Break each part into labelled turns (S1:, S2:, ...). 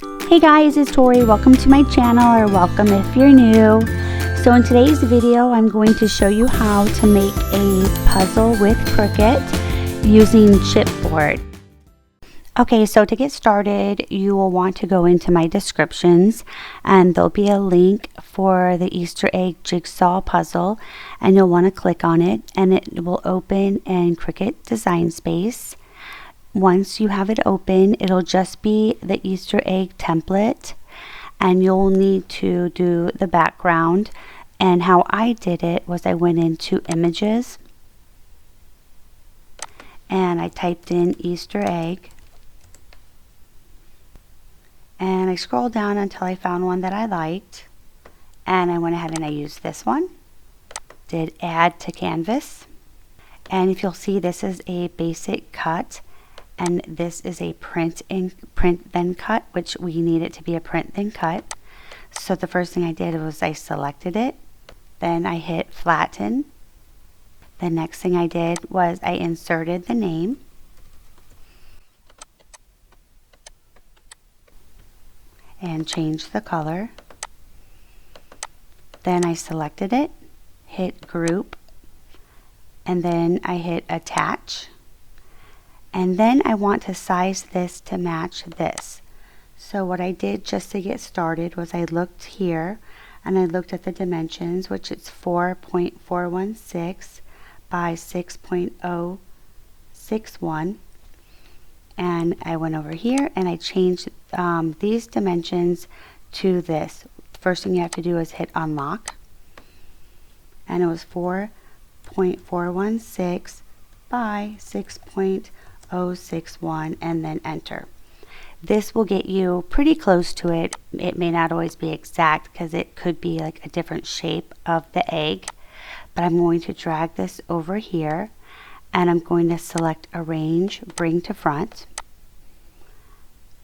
S1: Hey guys, it's Tori. Welcome to my channel, or welcome if you're new. So in today's video, I'm going to show you how to make a puzzle with Cricut using Chipboard. Okay, so to get started, you will want to go into my descriptions and there'll be a link for the Easter Egg Jigsaw Puzzle, and you'll want to click on it and it will open in Cricut Design Space. Once you have it open, it'll just be the Easter egg template, and you'll need to do the background. And how I did it was I went into images and I typed in Easter egg, and I scrolled down until I found one that I liked, and I went ahead and I used this one. Did add to canvas, and if you'll see, this is a basic cut. And this is a print then cut, which we need it to be a print then cut. So the first thing I did was I selected it. Then I hit flatten. The next thing I did was I inserted the name. And changed the color. Then I selected it, hit group, and then I hit attach. And then I want to size this to match this. So what I did just to get started was I looked here and I looked at the dimensions, which it's 4.416 by 6.061. And I went over here and I changed these dimensions to this. First thing you have to do is hit unlock. And it was 4.416 by 6.061, and then enter. This will get you pretty close to it. It may not always be exact because it could be like a different shape of the egg, but I'm going to drag this over here and I'm going to select arrange, bring to front,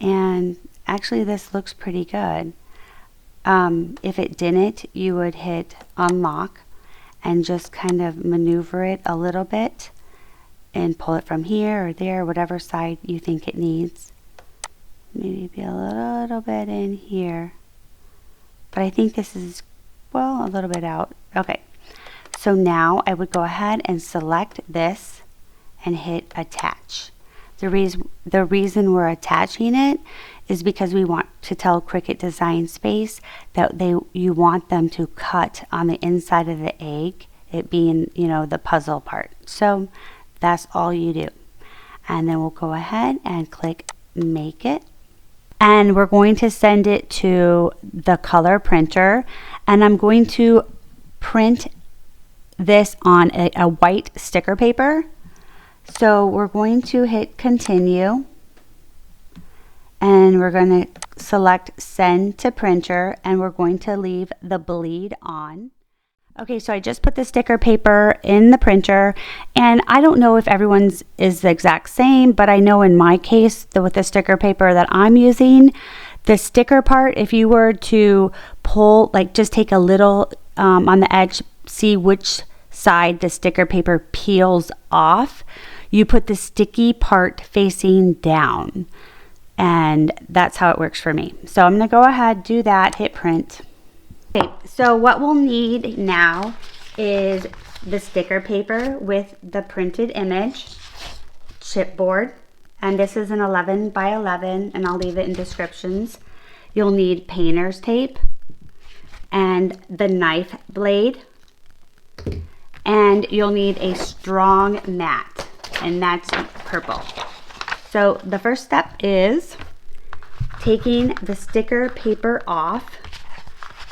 S1: and actually this looks pretty good. If it didn't, you would hit unlock and just kind of maneuver it a little bit and pull it from here or there, whatever side you think it needs. Maybe be a little bit in here. But I think this is, well, a little bit out. Okay, so now I would go ahead and select this and hit attach. The reason we're attaching it is because we want to tell Cricut Design Space that you want them to cut on the inside of the egg, it being, you know, the puzzle part. So that's all you do. And then we'll go ahead and click make it. And we're going to send it to the color printer. And I'm going to print this on a white sticker paper. So we're going to hit continue. And we're going to select send to printer. And we're going to leave the bleed on. Okay, so I just put the sticker paper in the printer, and I don't know if everyone's is the exact same, but I know in my case, with the sticker paper that I'm using, the sticker part, if you were to pull, like just take a little on the edge, see which side the sticker paper peels off, you put the sticky part facing down, and that's how it works for me. So I'm gonna go ahead, do that, hit print. Okay, so what we'll need now is the sticker paper with the printed image, chipboard, and this is an 11 by 11, and I'll leave it in descriptions. You'll need painter's tape and the knife blade, and you'll need a strong mat, and that's purple. So the first step is taking the sticker paper off,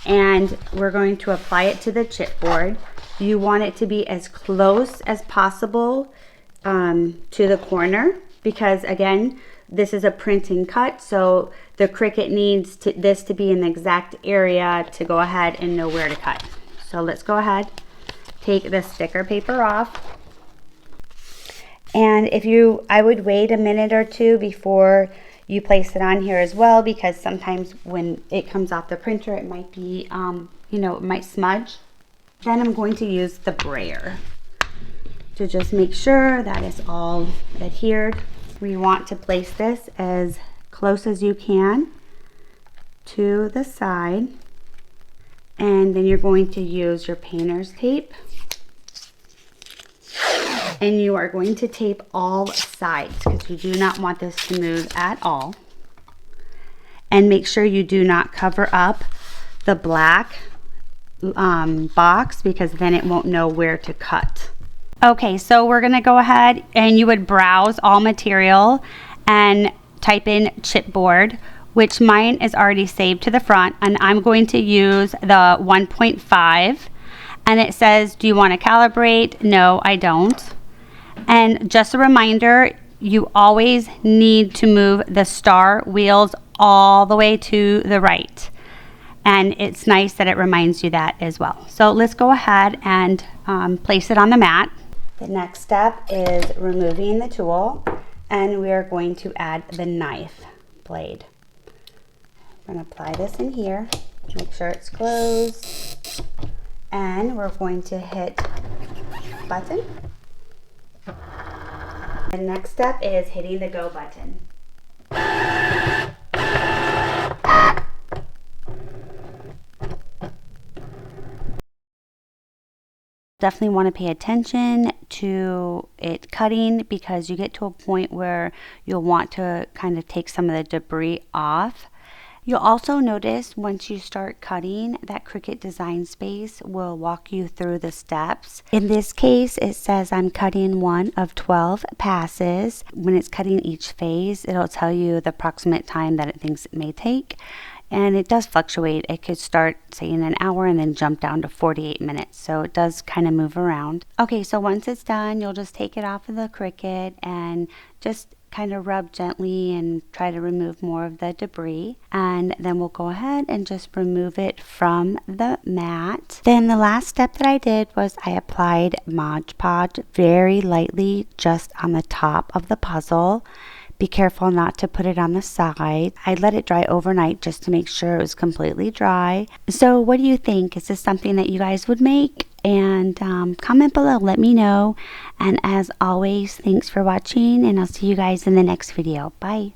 S1: and we're going to apply it to the chipboard. You want it to be as close as possible to the corner, because again, this is a print and cut, so the Cricut needs this to be in the exact area to go ahead and know where to cut. So let's go ahead, take the sticker paper off. And I would wait a minute or two before you place it on here as well, because sometimes when it comes off the printer, it might be, you know, it might smudge. Then I'm going to use the brayer to just make sure that it's all adhered. We want to place this as close as you can to the side, and then you're going to use your painter's tape, and you are going to tape all sides because you do not want this to move at all. And make sure you do not cover up the black box, because then it won't know where to cut. Okay, so we're gonna go ahead and you would browse all material and type in chipboard, which mine is already saved to the front, and I'm going to use the 1.5, and it says, do you want to calibrate? No, I don't. And just a reminder, you always need to move the star wheels all the way to the right. And it's nice that it reminds you that as well. So let's go ahead and place it on the mat. The next step is removing the tool, and we are going to add the knife blade. I'm going to apply this in here, make sure it's closed, and we're going to hit button. The next step is hitting the go button. Definitely want to pay attention to it cutting, because you get to a point where you'll want to kind of take some of the debris off. You'll also notice once you start cutting that Cricut Design Space will walk you through the steps. In this case, it says I'm cutting one of 12 passes. When it's cutting each phase, it'll tell you the approximate time that it thinks it may take. And it does fluctuate. It could start, say, in an hour and then jump down to 48 minutes. So it does kind of move around. Okay, so once it's done, you'll just take it off of the Cricut and just kind of rub gently and try to remove more of the debris, and then we'll go ahead and just remove it from the mat. Then the last step that I did was I applied Mod Podge very lightly just on the top of the puzzle. Be careful not to put it on the side. I let it dry overnight just to make sure it was completely dry. So what do you think? Is this something that you guys would make? And comment below, let me know. And as always, thanks for watching, and I'll see you guys in the next video. Bye.